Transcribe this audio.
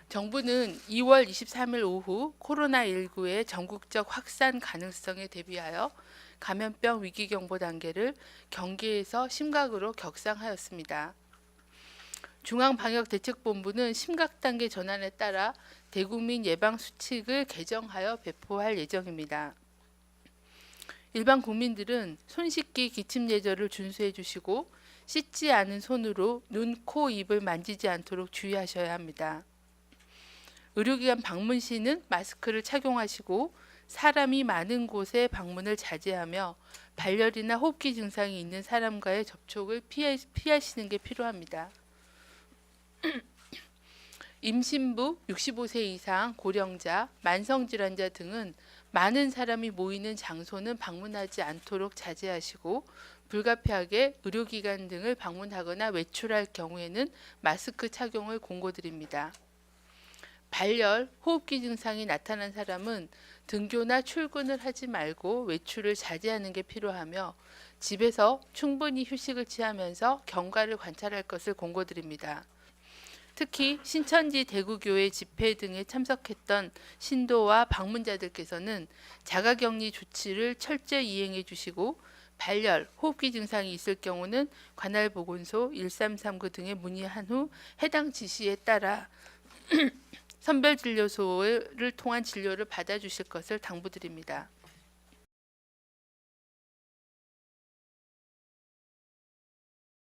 정부는 2월 23일 오후 코로나19의 전국적 확산 가능성에 대비하여 감염병 위기경보 단계를 경계에서 심각으로 격상하였습니다. 중앙방역대책본부는 심각단계 전환에 따라 대국민 예방수칙을 개정하여 배포할 예정입니다. 일반 국민들은 손 씻기 기침 예절을 준수해 주시고 씻지 않은 손으로 눈, 코, 입을 만지지 않도록 주의하셔야 합니다. 의료기관 방문 시는 마스크를 착용하시고 사람이 많은 곳에 방문을 자제하며 발열이나 호흡기 증상이 있는 사람과의 접촉을 피하시는 게 필요합니다. 임신부, 65세 이상, 고령자, 만성질환자 등은 많은 사람이 모이는 장소는 방문하지 않도록 자제하시고 불가피하게 의료기관 등을 방문하거나 외출할 경우에는 마스크 착용을 권고드립니다. 발열, 호흡기 증상이 나타난 사람은 등교나 출근을 하지 말고 외출을 자제하는 게 필요하며 집에서 충분히 휴식을 취하면서 경과를 관찰할 것을 권고드립니다. 특히 신천지 대구교회 집회 등에 참석했던 신도와 방문자들께서는 자가격리 조치를 철저히 이행해 주시고 발열, 호흡기 증상이 있을 경우는 관할보건소 1339 등에 문의한 후 해당 지시에 따라 선별진료소를 통한 진료를 받아주실 것을 당부드립니다.